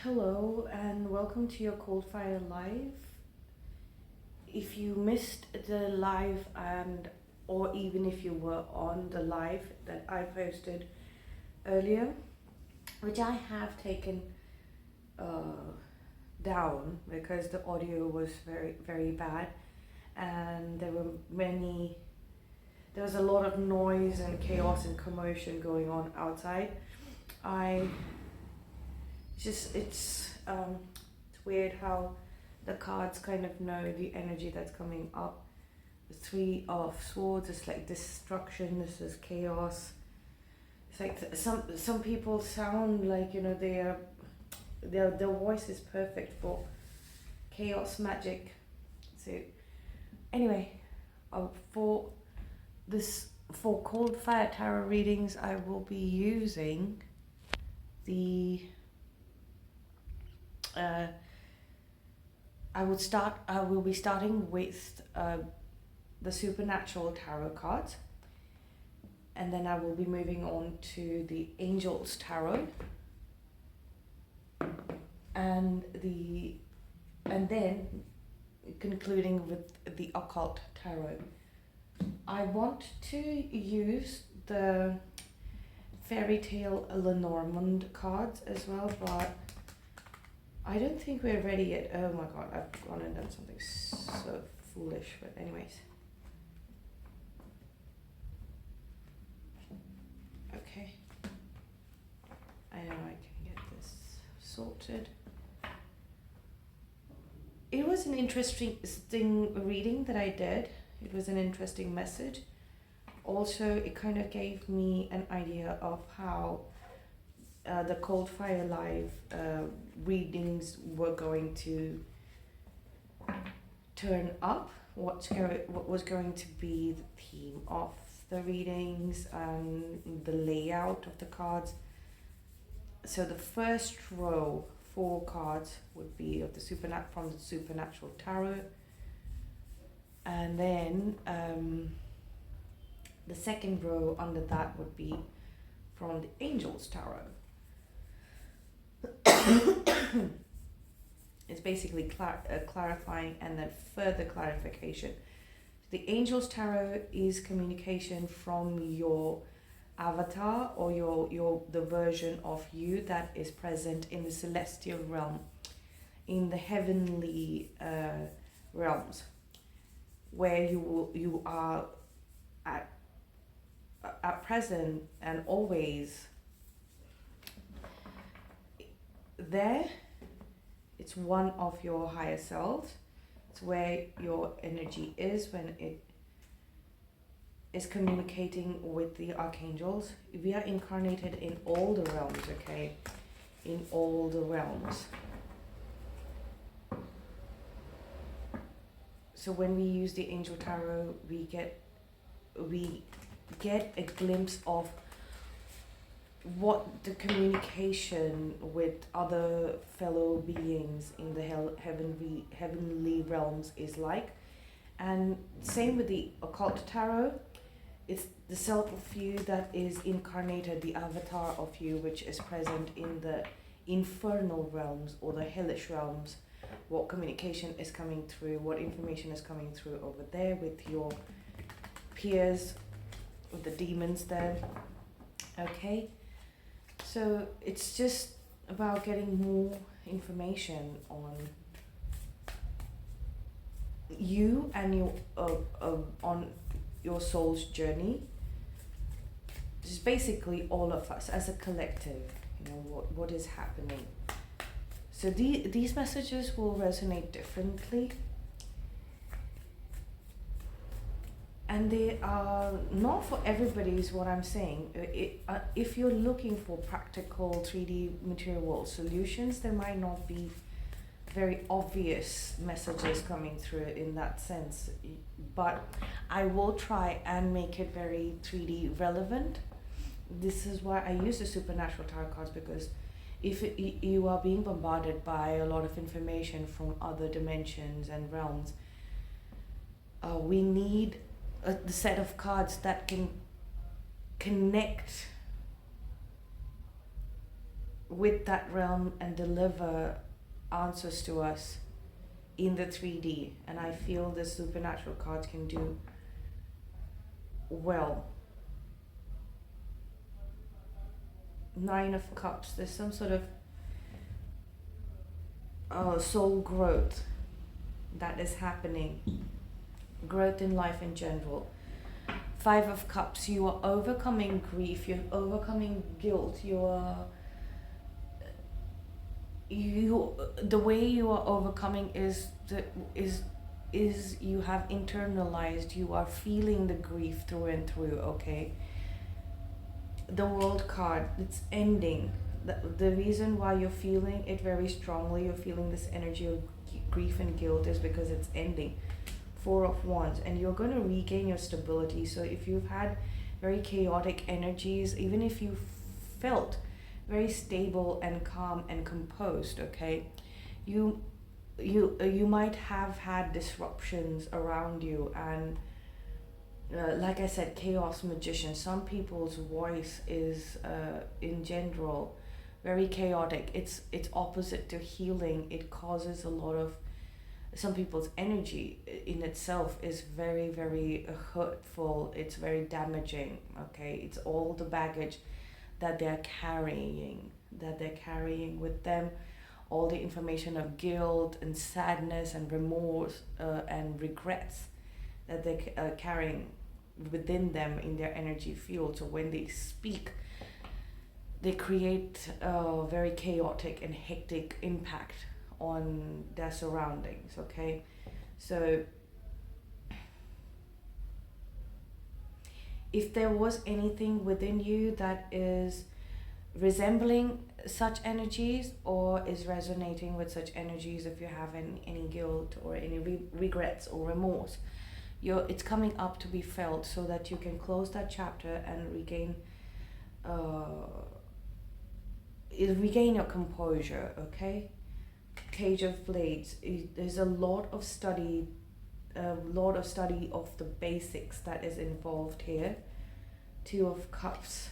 Hello and welcome to your ColdFire live. If you missed the live or even if you were on the live that I posted earlier, which I have taken down because the audio was very bad and there was a lot of noise and chaos and commotion going on outside. It's weird how the cards kind of know the energy that's coming up. The Three of Swords is like destruction. This is chaos. It's like some people sound like their voice is perfect for chaos magic. So anyway, for Cold Fire Tarot readings, I will be using the I will be starting with the Supernatural Tarot cards, and then I will be moving on to the Angels Tarot, and then concluding with the Occult Tarot. I want to use the Fairy Tale Lenormand cards as well, but I don't think we're ready yet. Oh my god, I've gone and done something so foolish, but anyways. Okay. I know I can get this sorted. It was an interesting reading that I did. It was an interesting message. Also, it kind of gave me an idea of how the Cold Fire Live readings were going to turn up, what was going to be the theme of the readings and the layout of the cards. So the first row, 4 cards, would be of from the Supernatural Tarot, and then the second row under that would be from the Angels Tarot. It's basically clarifying and then further clarification. The Angels Tarot is communication from your avatar or the version of you that is present in the celestial realm, in the heavenly realms, where you are at present and always there. It's one of your higher selves. It's where your energy is when it is communicating with the archangels. We are incarnated in all the realms, okay? In all the realms. So when we use the Angel Tarot, we get a glimpse of what the communication with other fellow beings in the heavenly realms is like. And same with the Occult Tarot. It's the self of you that is incarnated, the avatar of you, which is present in the infernal realms or the hellish realms. What communication is coming through, what information is coming through over there with your peers, with the demons there. Okay? So it's just about getting more information on you and your on your soul's journey. Just basically all of us as a collective, what is happening. So these messages will resonate differently. And they are not for everybody is what I'm saying. If you're looking for practical 3D material world solutions, there might not be very obvious messages coming through in that sense. But I will try and make it very 3D relevant. This is why I use the Supernatural Tarot cards, because if you are being bombarded by a lot of information from other dimensions and realms, we need the set of cards that can connect with that realm and deliver answers to us in the 3D. And I feel the supernatural cards can do well. Nine of Cups, there's some sort of soul growth that is happening, growth in life in general. Five of Cups, you are overcoming grief, you're overcoming guilt, the way you are overcoming is you have internalized, you are feeling the grief through and through, okay? The World card, it's ending. The reason why you're feeling it very strongly, you're feeling this energy of grief and guilt, is because it's ending. Four of Wands, and you're going to regain your stability. So if you've had very chaotic energies, even if you felt very stable and calm and composed, okay, you might have had disruptions around you. And like I said, chaos magician, some people's voice is in general very chaotic. It's opposite to healing. It causes a lot of, some people's energy in itself is very, very hurtful. It's very damaging, okay? It's all the baggage that they're carrying with them, all the information of guilt and sadness and remorse and regrets that they're carrying within them in their energy field. So when they speak, they create a very chaotic and hectic impact on their surroundings, okay? So if there was anything within you that is resembling such energies or is resonating with such energies, if you have any guilt or any regrets or remorse, it's coming up to be felt, so that you can close that chapter and regain your composure, okay? Page of Blades, there's a lot of study of the basics that is involved here. Two of Cups,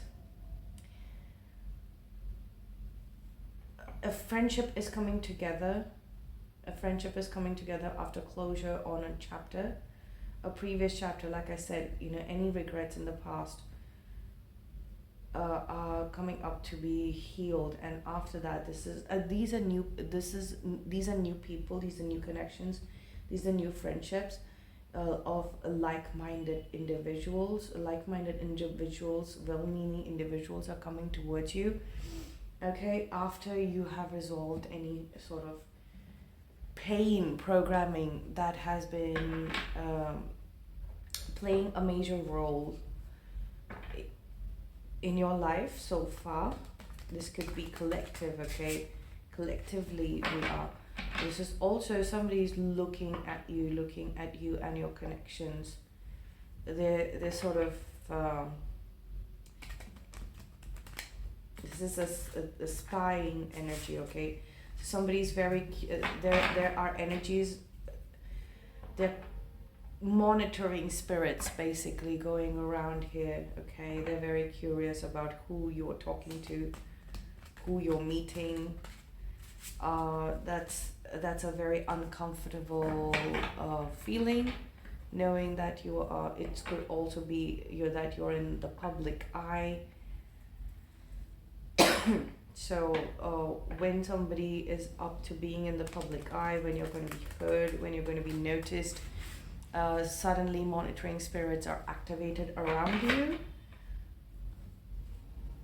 a friendship is coming together after closure on a chapter, a previous chapter. Like I said, any regrets in the past are coming up to be healed, and after that, these are new people, these are new connections, these are new friendships of like-minded individuals, well-meaning individuals are coming towards you, okay, after you have resolved any sort of pain programming that has been playing a major role in your life so far. This could be collective, okay? Collectively we are. This is also somebody's looking at you and your connections. They're sort of this is a spying energy, okay? Somebody's very there are energies, they're monitoring spirits basically going around here, okay? They're very curious about who you're talking to, who you're meeting. That's a very uncomfortable feeling, knowing that you are, it could also be that you're in the public eye. So when somebody is up to being in the public eye, when you're going to be heard, when you're going to be noticed, suddenly monitoring spirits are activated around you,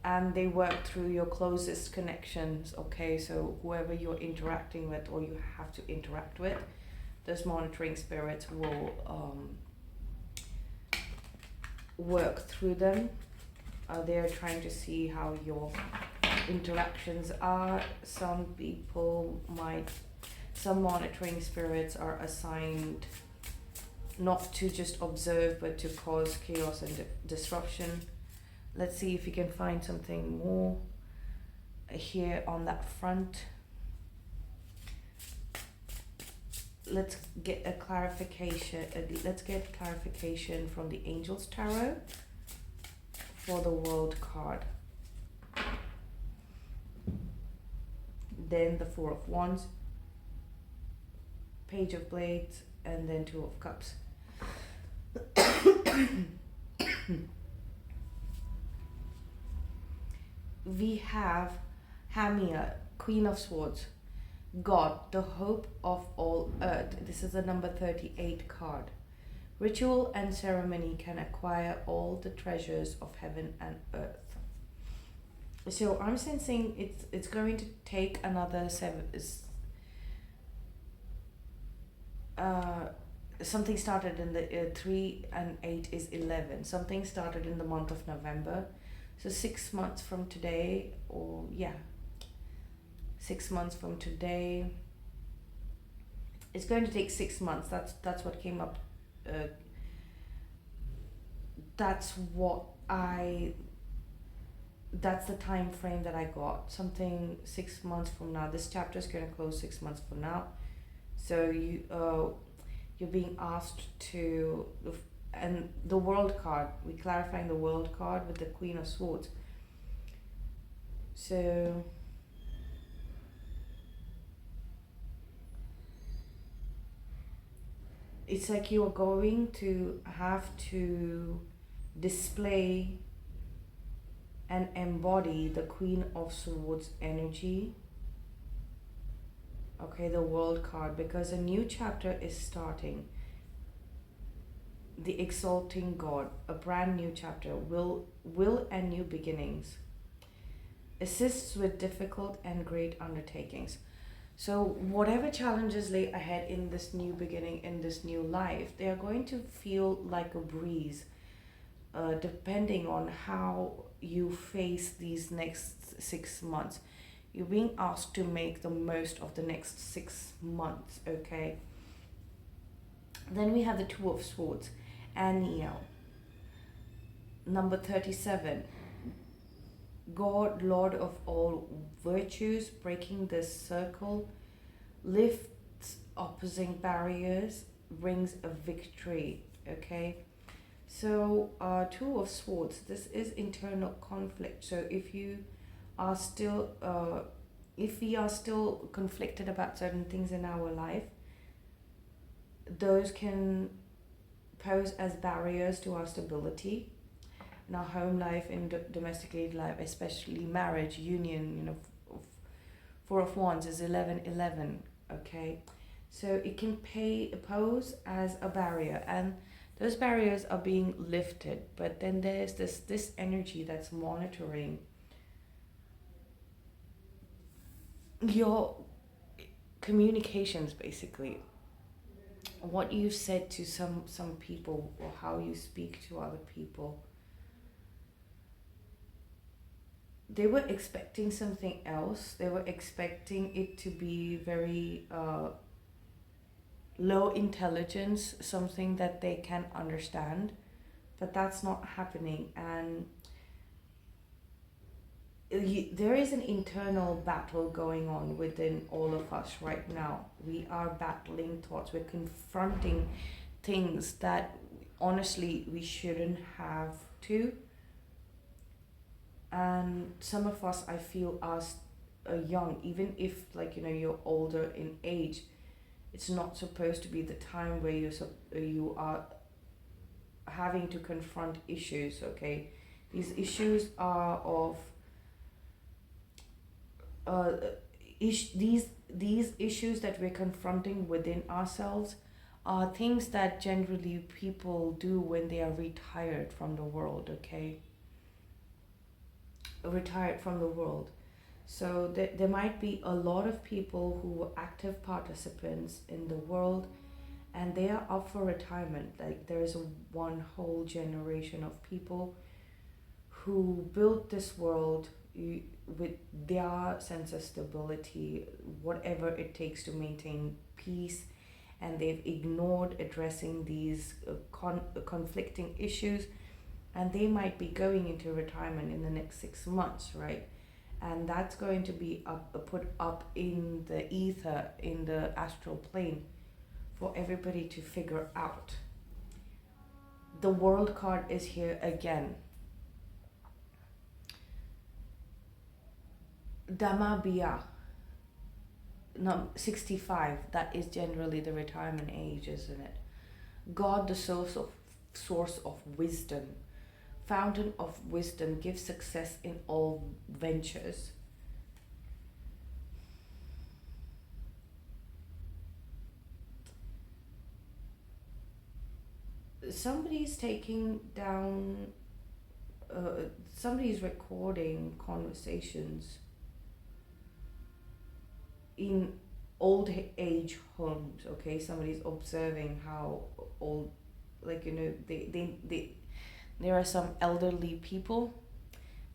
and they work through your closest connections, okay? So whoever you're interacting with or you have to interact with, those monitoring spirits will work through them. They're trying to see how your interactions are. Some monitoring spirits are assigned not to just observe, but to cause chaos and disruption. Let's see if you can find something more here on that front. Let's get a clarification. Let's get clarification from the Angels Tarot for the World card. then the Four of Wands, Page of Blades, and then Two of Cups. We have Hamia, Queen of Swords, God, the hope of all earth. This is the number 38 card. Ritual and ceremony can acquire all the treasures of heaven and earth. So I'm sensing it's going to take another something started in the 3 and 8 is 11. Something started in the month of November. So 6 months from today, or yeah, 6 months from today. It's going to take 6 months. That's what came up. That's the time frame that I got. Something 6 months from now. This chapter is going to close 6 months from now. So you're being asked to, and the World card, we're clarifying the World card with the Queen of Swords. So it's like you are going to have to display and embody the Queen of Swords energy. Okay, the World card, because a new chapter is starting. The Exalting God, a brand new chapter, will and new beginnings. Assists with difficult and great undertakings. So whatever challenges lay ahead in this new beginning, in this new life, they are going to feel like a breeze, depending on how you face these next 6 months. You're being asked to make the most of the next 6 months, okay? Then we have the Two of Swords, Aniel, number 37. God, Lord of all virtues, breaking this circle, lifts opposing barriers, brings a victory, okay? So, Two of Swords, this is internal conflict. So if you are still, if we are still conflicted about certain things in our life, those can pose as barriers to our stability in our home life, in domestic life, especially marriage, union. You know, Four of Wands is 11:11. Okay, so it can pose as a barrier, and those barriers are being lifted. But then there's this energy that's monitoring your communications, basically what you've said to some people, or how you speak to other people. They were expecting something else. They were expecting it to be very low intelligence, something that they can understand, but that's not happening. And there is an internal battle going on within all of us right now. We are battling thoughts. We're confronting things that honestly we shouldn't have to. And some of us, I feel, are young. Even if, like, you know, you're older in age, it's not supposed to be the time where you are having to confront issues. Okay, these issues are of these issues that we're confronting within ourselves are things that generally people do when they are retired from the world. Okay, retired from the world. So there might be a lot of people who were active participants in the world, and they are up for retirement. Like, there is one whole generation of people who built this world with their sense of stability, whatever it takes to maintain peace, and they've ignored addressing these conflicting issues, and they might be going into retirement in the next 6 months, right? And that's going to be put up in the ether, in the astral plane, for everybody to figure out. The World card is here again. Dhamma Bia, no, 65, that is generally the retirement age, isn't it? God, the source of wisdom, fountain of wisdom, gives success in all ventures. Somebody's taking down, somebody's recording conversations in old age homes. Okay, somebody's observing how old, like, there are some elderly people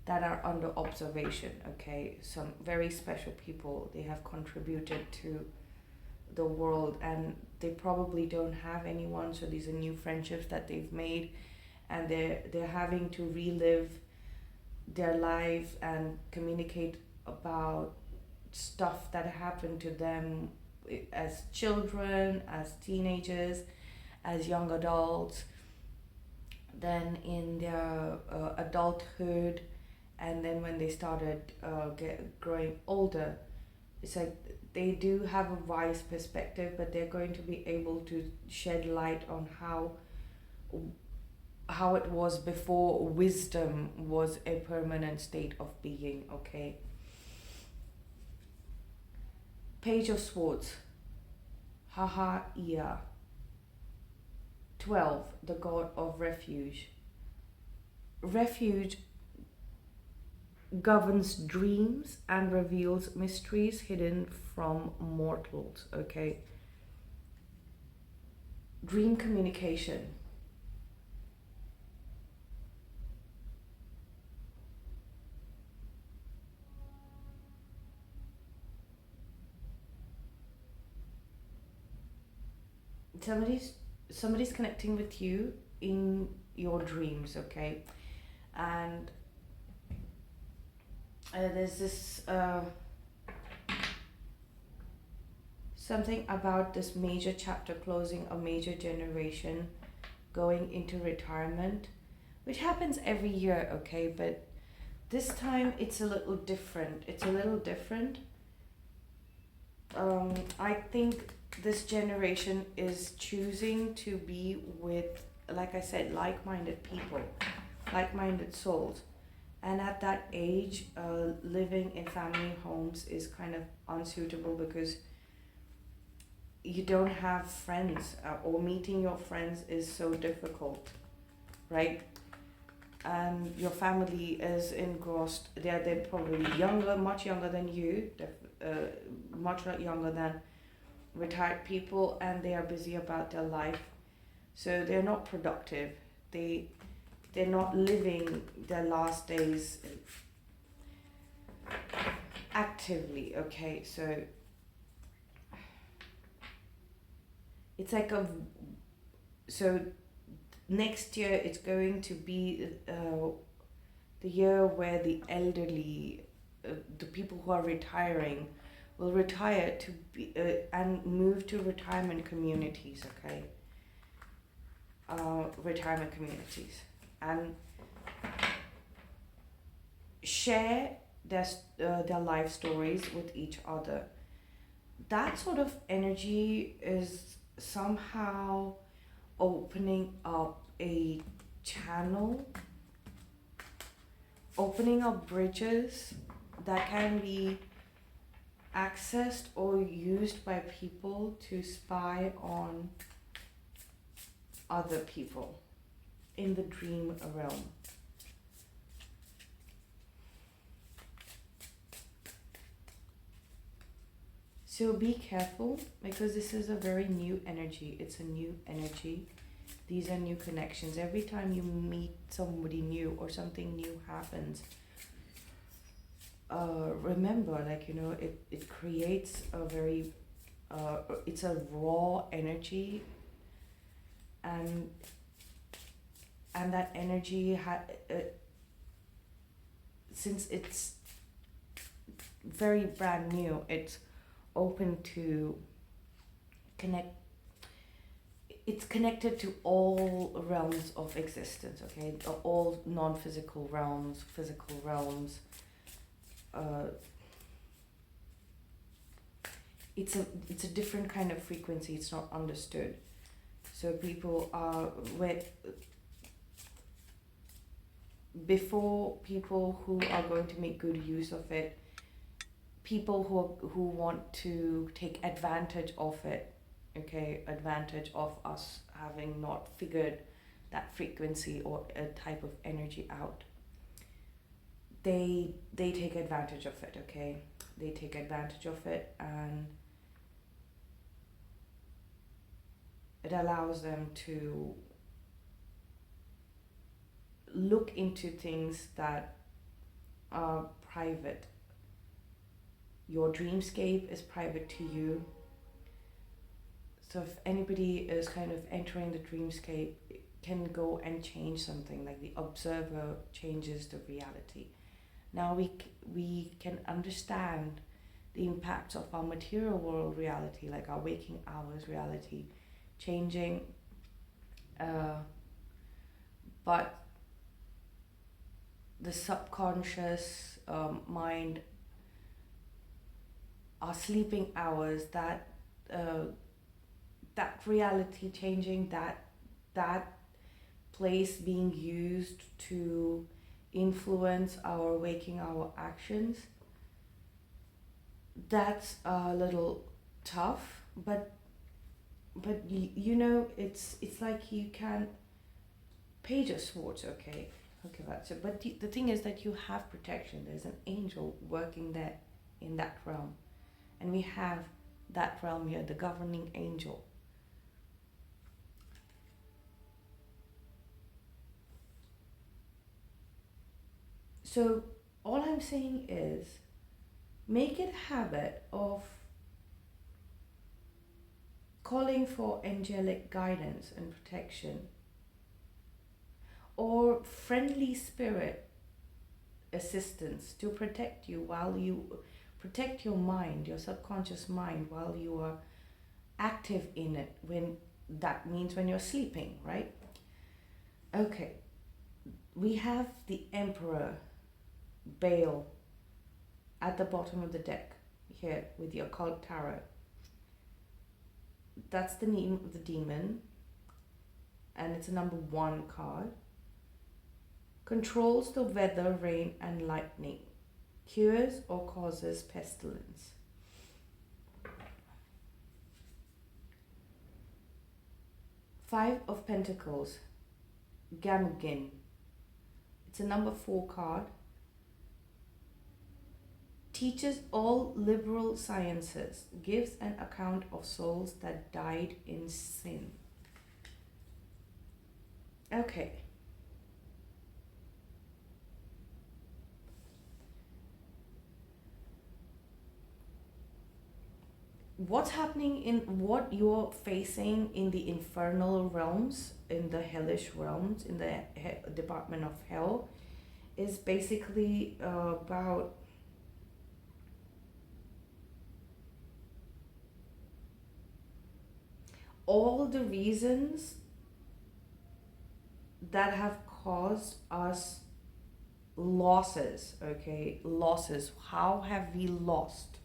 that are under observation. Okay, some very special people, they have contributed to the world, and they probably don't have anyone, so these are new friendships that they've made, and they're having to relive their lives and communicate about stuff that happened to them as children, as teenagers, as young adults, then in their adulthood, and then when they started growing older. It's like they do have a wise perspective, but they're going to be able to shed light on how it was before wisdom was a permanent state of being. Okay. Page of Swords, Haha Ia. 12, the god of refuge. Refuge governs dreams and reveals mysteries hidden from mortals. Okay. Dream communication. Somebody's connecting with you in your dreams. Okay. And there's this something about this major chapter closing a major generation going into retirement, which happens every year. Okay, but this time it's a little different. I think this generation is choosing to be with, like I said, like-minded people, like-minded souls. And at that age, living in family homes is kind of unsuitable, because you don't have friends, or meeting your friends is so difficult, right? And your family is engrossed. They're probably younger, much younger than you, much younger than retired people, and they are busy about their life, so they're not productive. They're not living their last days actively. Okay, so it's like so next year it's going to be the year where the elderly, the people who are retiring, will retire to be and move to retirement communities. Okay. Retirement communities, and share their life stories with each other. That sort of energy is somehow opening up a channel, opening up bridges that can be accessed or used by people to spy on other people in the dream realm. So be careful, because this is a very new energy. It's a new energy. These are new connections. Every time you meet somebody new or something new happens, remember, it creates a very, it's a raw energy, and that energy since it's very brand new, it's open to connect. It's connected to all realms of existence. Okay, all non-physical realms, physical realms. it's a different kind of frequency. It's not understood. So people are with before people who are going to make good use of it, people who want to take advantage of it, okay, advantage of us having not figured that frequency or a type of energy out. They take advantage of it, okay? They take advantage of it, and it allows them to look into things that are private. Your dreamscape is private to you. So if anybody is kind of entering the dreamscape, it can go and change something, like the observer changes the reality. Now we can understand the impacts of our material world reality, like our waking hours reality, changing, but the subconscious mind, our sleeping hours, that reality changing, that place being used to influence our waking hour actions, that's a little tough, but you know, it's like you can Page of Swords, okay, that's it. But the thing is that you have protection. There's an angel working there in that realm, and we have that realm here, the governing angel. So all I'm saying is, make it a habit of calling for angelic guidance and protection, or friendly spirit assistance to protect you while you protect your mind, your subconscious mind, while you are active in it, when that means when you're sleeping, right? Okay, we have the Emperor Baal at the bottom of the deck here with the occult tarot. That's the name of the demon, and it's a number 1 card. Controls the weather, rain and lightning, cures or causes pestilence. Five of Pentacles, Gamugin. It's a number 4 card. Teaches all liberal sciences, gives an account of souls that died in sin. Okay. What's happening in what you're facing in the infernal realms, in the hellish realms, in the department of hell, is basically about all the reasons that have caused us losses, okay? Losses. How have we lost?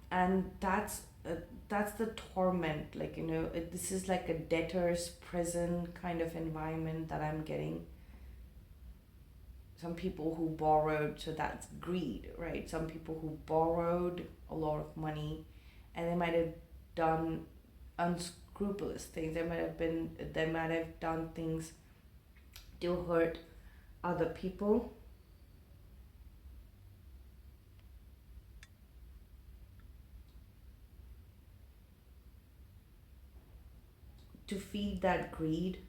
And that's the torment, like, you know, this is like a debtor's prison kind of environment that I'm getting. Some people who borrowed, so that's greed, right? Some people who borrowed a lot of money, and they might have done unscrupulous things. They might have done things to hurt other people. To feed that greed.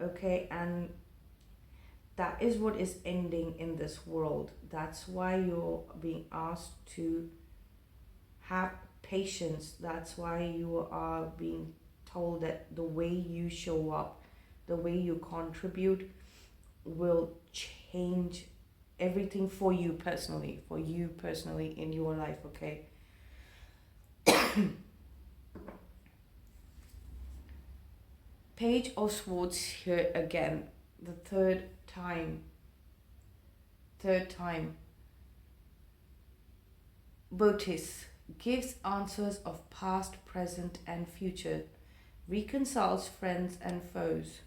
Okay, and that is what is ending in this world. That's why you're being asked to have patience. That's why you are being told that the way you show up, the way you contribute, will change everything for you personally in your life, okay? Page of Swords here again, the third time third time. Botis gives answers of past, present, and future. Reconciles friends and foes.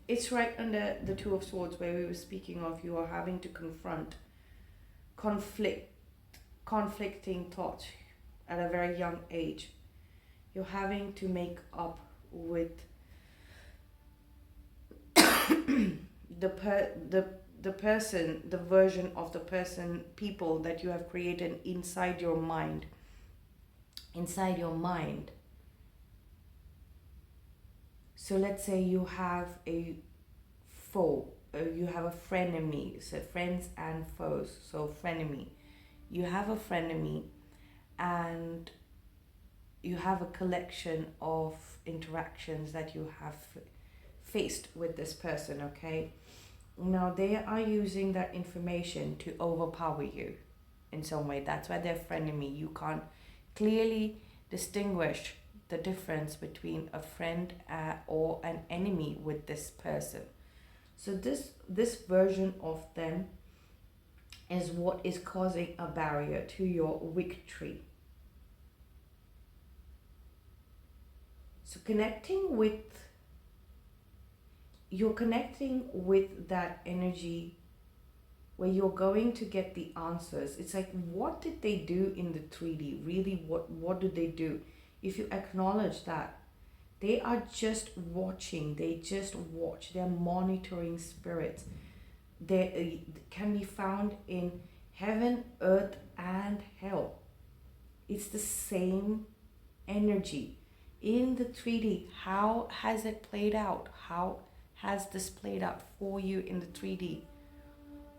It's right under the Two of Swords where we were speaking of you are having to confront conflicting thoughts at a very young age. You're having to make up with the person, the version of the person, people that you have created inside your mind. Inside your mind. So let's say you have a foe, you have a frenemy, so friends and foes, so frenemy. You have a frenemy and you have a collection of interactions that you have faced with this person, okay? Now they are using that information to overpower you in some way. That's why they're frenemy. You can't clearly distinguish the difference between a friend or an enemy with this person. So this version of them is what is causing a barrier to your victory. So you're connecting with that energy where you're going to get the answers. It's like, what did they do in the 3D? Really, what did they do? If you acknowledge that, they are just watching. They just watch. They're monitoring spirits. They can be found in heaven, earth, and hell. It's the same energy. In the 3D, how has it played out? How has this played out for you in the 3D?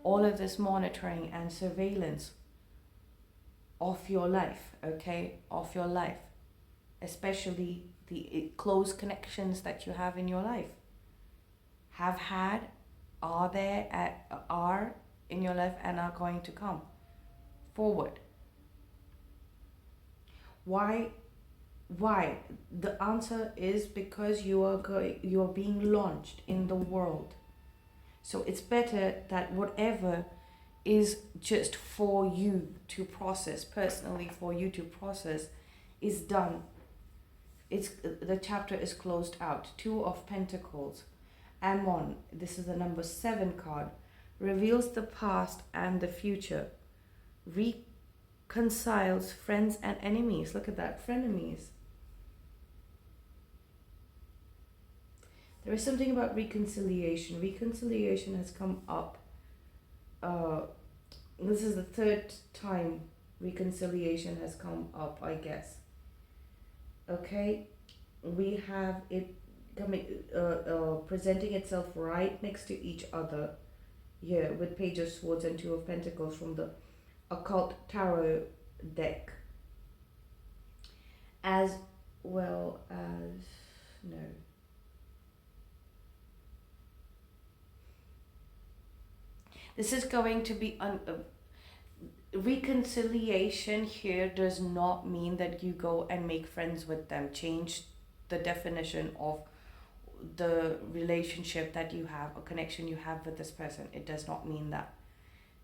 All of this monitoring and surveillance of your life, okay? Of your life. Especially the close connections that you have in your life. Have had, are in your life, and are going to come forward. Why? The answer is because you are being launched in the world. So it's better that whatever is just for you to process, personally for you to process, is done. The chapter is closed out. 2 of Pentacles. Ammon, this is the number 7 card, reveals the past and the future. Reconciles friends and enemies. Look at that, frenemies. There is something about reconciliation. Reconciliation has come up. This is the 3rd time reconciliation has come up, I guess. Okay, we have it coming, presenting itself right next to each other here with Page of Swords and 2 of Pentacles from the Occult Tarot deck. As well as, no. This is going to be reconciliation here does not mean that you go and make friends with them. Change the definition of the relationship that you have, a connection you have with this person. It does not mean that.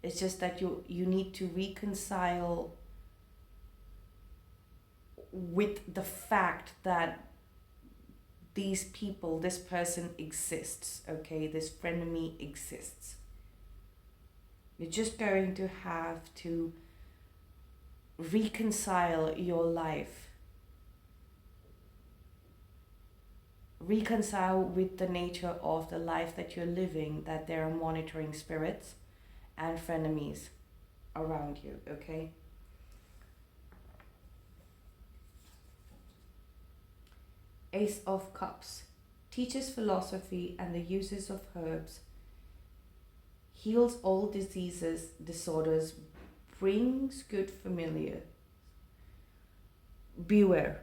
It's just that you need to reconcile with the fact that these people, this person exists, okay? This frenemy exists. You're just going to have to reconcile your life. Reconcile with the nature of the life that you're living, that there are monitoring spirits and frenemies around you, okay? Ace of Cups teaches philosophy and the uses of herbs, heals all diseases, disorders, brings good familiar. Beware.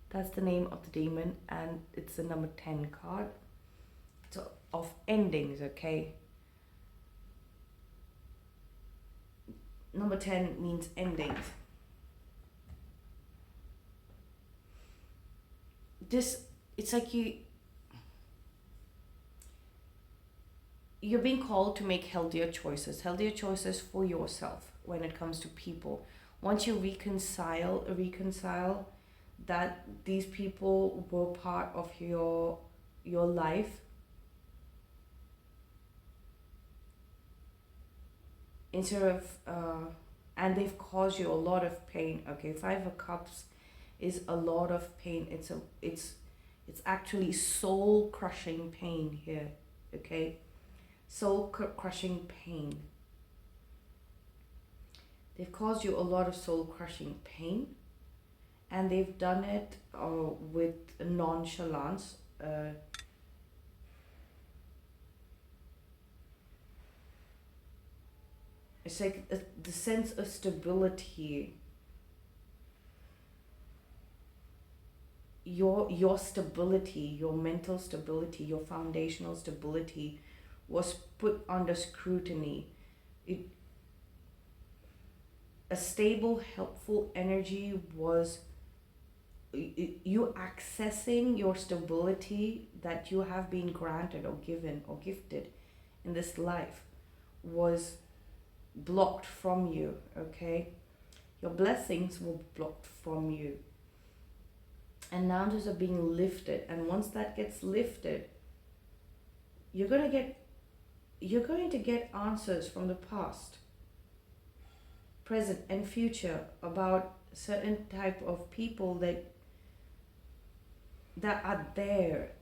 That's the name of the demon, and it's the number 10 card. So, of endings, okay? Number 10 means endings. It's like you're being called to make healthier choices for yourself when it comes to people. Once you reconcile that these people were part of your life, instead of and they've caused you a lot of pain. Okay, Five of Cups is a lot of pain. It's actually soul crushing pain here. Okay, crushing pain. They've caused you a lot of soul crushing pain, and they've done it with nonchalance. It's like the sense of stability, your stability, your mental stability, your foundational stability was put under scrutiny. It, a stable, helpful energy was you accessing your stability that you have been granted or given or gifted in this life was blocked from you. Okay, your blessings were blocked from you, and now those are being lifted, and once that gets lifted, you're going to get answers from the past, present and future about certain type of people that are there,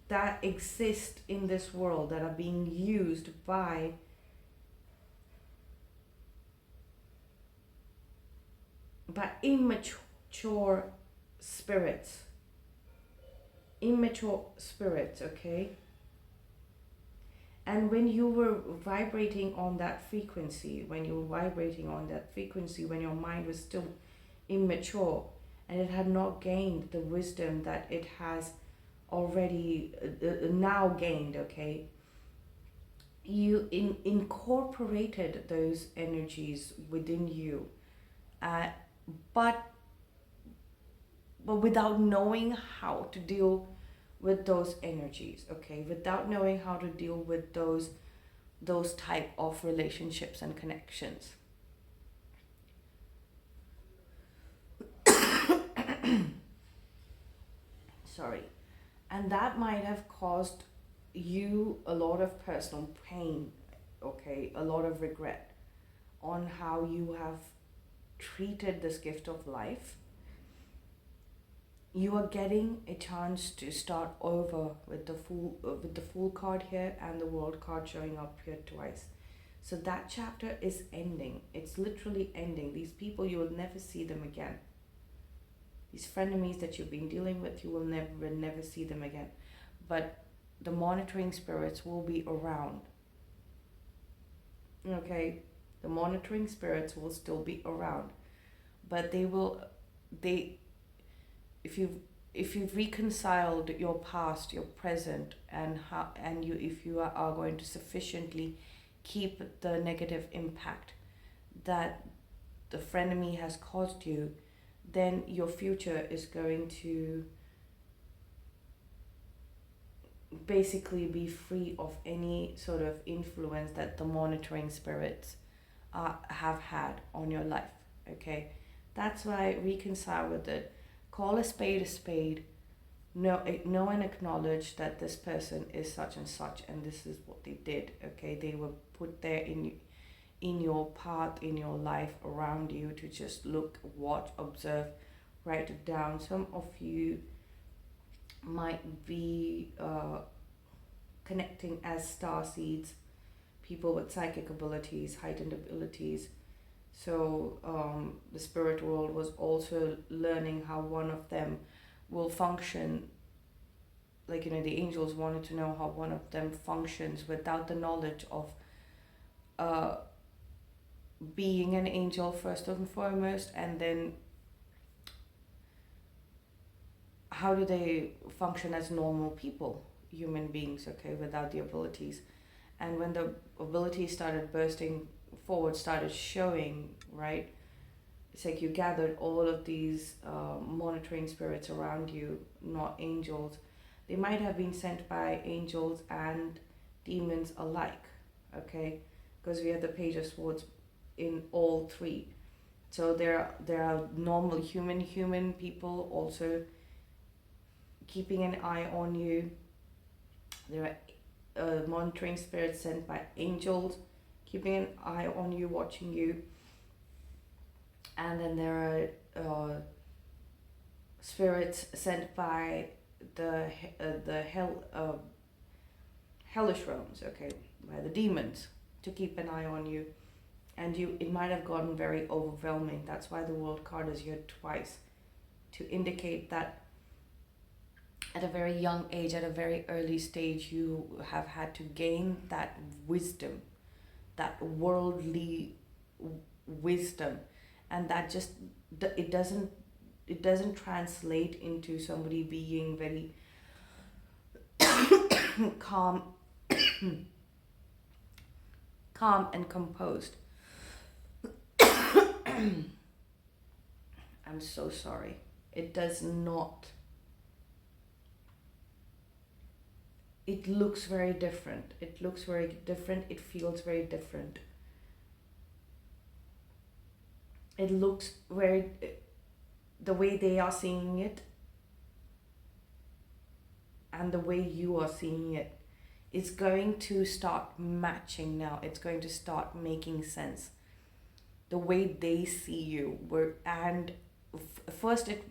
that exist in this world, that are being used by immature spirits. Okay? And when you were vibrating on that frequency, when your mind was still immature and it had not gained the wisdom that it has already now gained, okay, you incorporated those energies within you, uh, but without knowing how to deal with those energies, okay, without knowing how to deal with those type of relationships and connections. Sorry. And that might have caused you a lot of personal pain, okay, a lot of regret on how you have treated this gift of life. You are getting a chance to start over with the Fool card here and the World card showing up here twice. So that chapter is ending. It's literally ending. These people, you will never see them again. These frenemies that you've been dealing with, you will never see them again. But the monitoring spirits will be around. Okay, the monitoring spirits will still be around, but if you've reconciled your past, your present, and if you are going to sufficiently keep the negative impact that the frenemy has caused you, then your future is going to basically be free of any sort of influence that the monitoring spirits have had on your life. Okay, that's why reconcile with it. Call a spade. Know and acknowledge that this person is such and such, and this is what they did. Okay, they were put there in your path, in your life, around you, to just look, watch, observe, write it down. Some of you might be connecting as star seeds, people with psychic abilities, heightened abilities. So the spirit world was also learning how one of them will function. Like, the angels wanted to know how one of them functions without the knowledge of being an angel first and foremost, and then how do they function as normal people, human beings, okay, without the abilities. And when the abilities started bursting forward, started showing, right, it's like you gathered all of these monitoring spirits around you, not angels. They might have been sent by angels and demons alike, okay? Because we have the Page of Swords in all three. So there are normal human people also keeping an eye on you. There are monitoring spirits sent by angels keeping an eye on you, watching you. And then there are spirits sent by the hellish realms, okay, by the demons, to keep an eye on you. And it might have gotten very overwhelming. That's why the World card is here twice, to indicate that at a very young age, at a very early stage, you have had to gain that wisdom, that worldly wisdom, and that just it doesn't translate into somebody being very calm calm and composed. I'm so sorry. It does not. It looks very different. It looks very different. It feels very different. It looks very. The way they are seeing it and the way you are seeing it is going to start matching now. It's going to start making sense. The way they see you were, and first it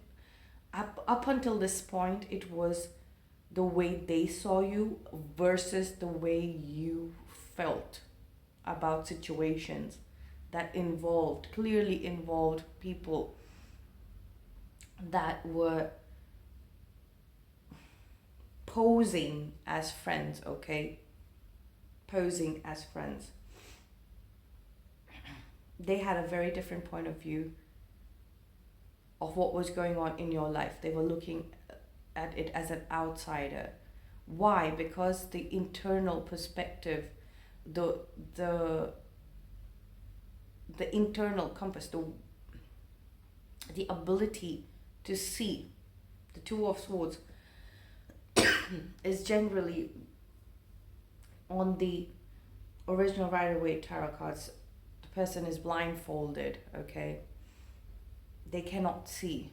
up until this point it was the way they saw you versus the way you felt about situations that clearly involved people that were posing as friends, okay? Posing as friends. They had a very different point of view of what was going on in your life. They were looking at it as an outsider. Why? Because the internal perspective, the internal compass, the ability to see the Two of Swords is generally on the original Rider-Waite tarot cards. The person is blindfolded, okay? They cannot see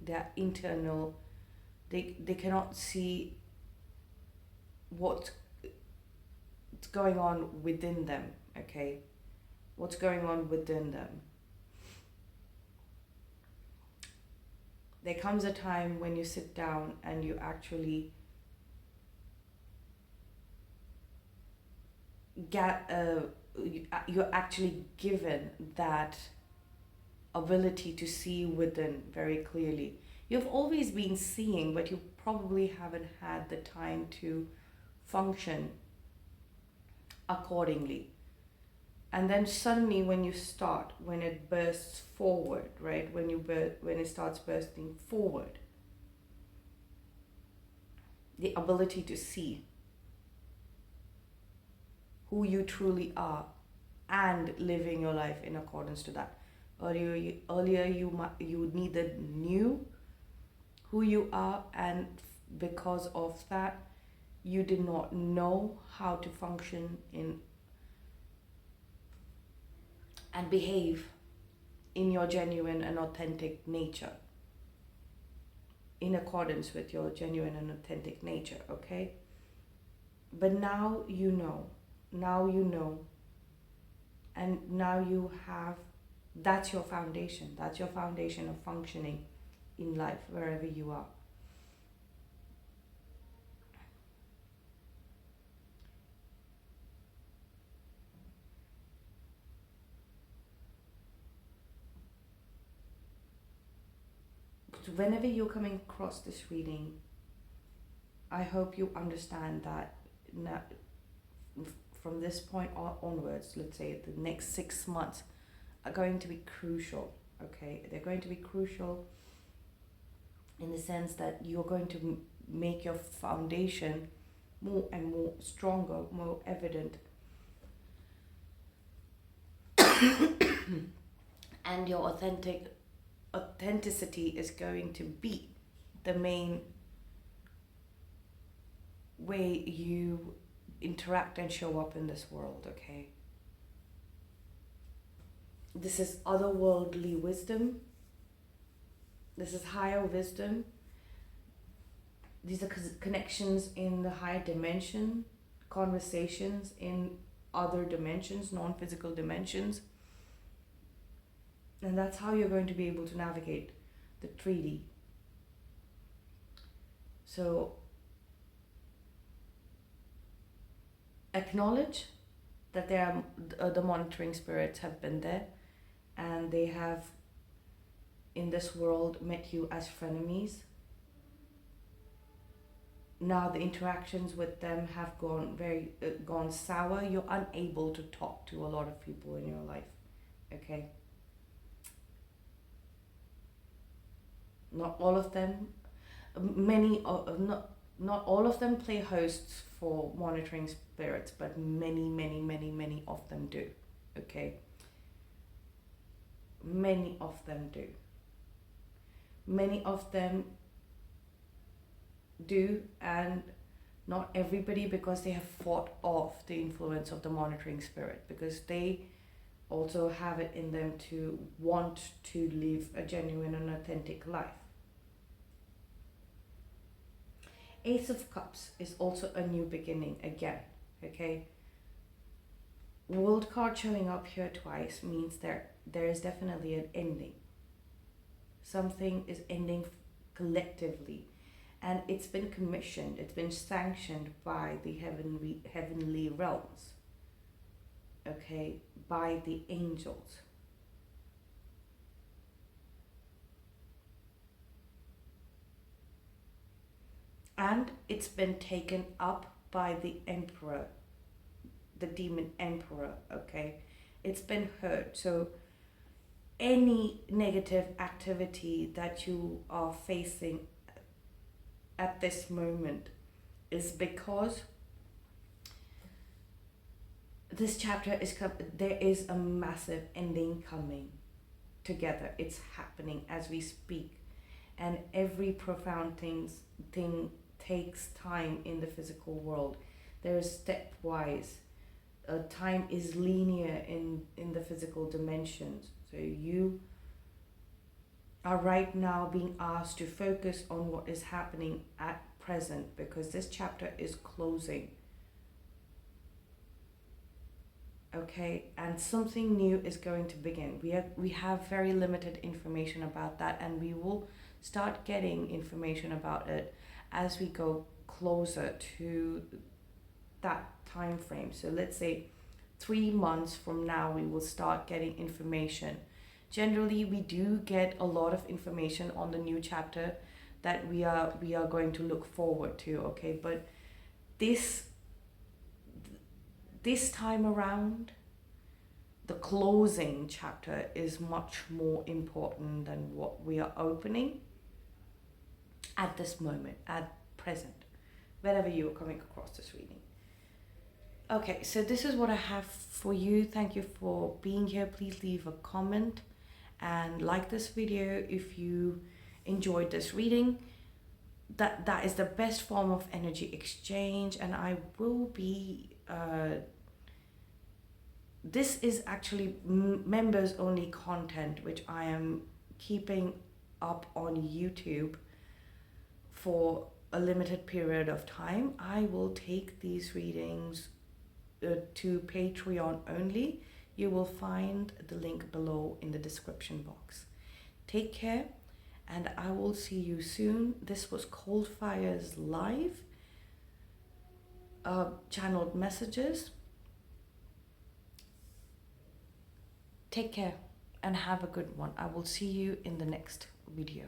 their internal, they cannot see what's going on within them, okay? What's going on within them. There comes a time when you sit down and you actually you're actually given that ability to see within very clearly. You've always been seeing, but you probably haven't had the time to function accordingly. And then suddenly when it bursts forward, right? When it starts bursting forward, the ability to see who you truly are and living your life in accordance to that. Earlier you neither knew who you are, and because of that you did not know how to function in and behave in your genuine and authentic nature, in accordance with your genuine and authentic nature, okay? But now you know, and now you have, that's your foundation of functioning in life, wherever you are. Whenever you're coming across this reading, I hope you understand that now, from this point onwards, let's say the next 6 months are going to be crucial, okay? They're going to be crucial in the sense that you're going to make your foundation more and more stronger, more evident. And your authenticity is going to be the main way you interact and show up in this world, okay? This is otherworldly wisdom. This is higher wisdom. These are connections in the higher dimension, conversations in other dimensions, non-physical dimensions. And that's how you're going to be able to navigate the 3D. So acknowledge that there are the monitoring spirits have been there, and they have in this world met you as frenemies. Now the interactions with them have gone sour. You're unable to talk to a lot of people in your life, okay? Not all of them, not all of them play hosts for monitoring spirits, but many of them do, okay? Many of them do. Many of them do, and not everybody, because they have fought off the influence of the monitoring spirit, because they also have it in them to want to live a genuine and authentic life. Ace of Cups is also a new beginning again, okay? World card showing up here twice means there is definitely an ending. Something is ending collectively, and it's been commissioned, it's been sanctioned by the heavenly realms, okay, by the angels. And it's been taken up by the emperor, the demon emperor, okay? It's been heard. So any negative activity that you are facing at this moment is because this chapter is there is a massive ending coming together. It's happening as we speak, and every profound thing takes time in the physical world. There is stepwise. Time is linear in the physical dimensions. So you are right now being asked to focus on what is happening at present, because this chapter is closing. Okay, and something new is going to begin. We have very limited information about that, and we will start getting information about it as we go closer to that time frame. So let's say 3 months from now we will start getting information. Generally we do get a lot of information on the new chapter that we are going to look forward to, okay? But this time around, the closing chapter is much more important than what we are opening at this moment, at present, wherever you are coming across this reading. Okay, so this is what I have for you. Thank you for being here. Please leave a comment and like this video if you enjoyed this reading. That is the best form of energy exchange, and I will be this is actually members only content, which I am keeping up on YouTube for a limited period of time. I will take these readings to Patreon only. You will find the link below in the description box. Take care, and I will see you soon. This was ColdFire's live channeled messages. Take care and have a good one. I will see you in the next video.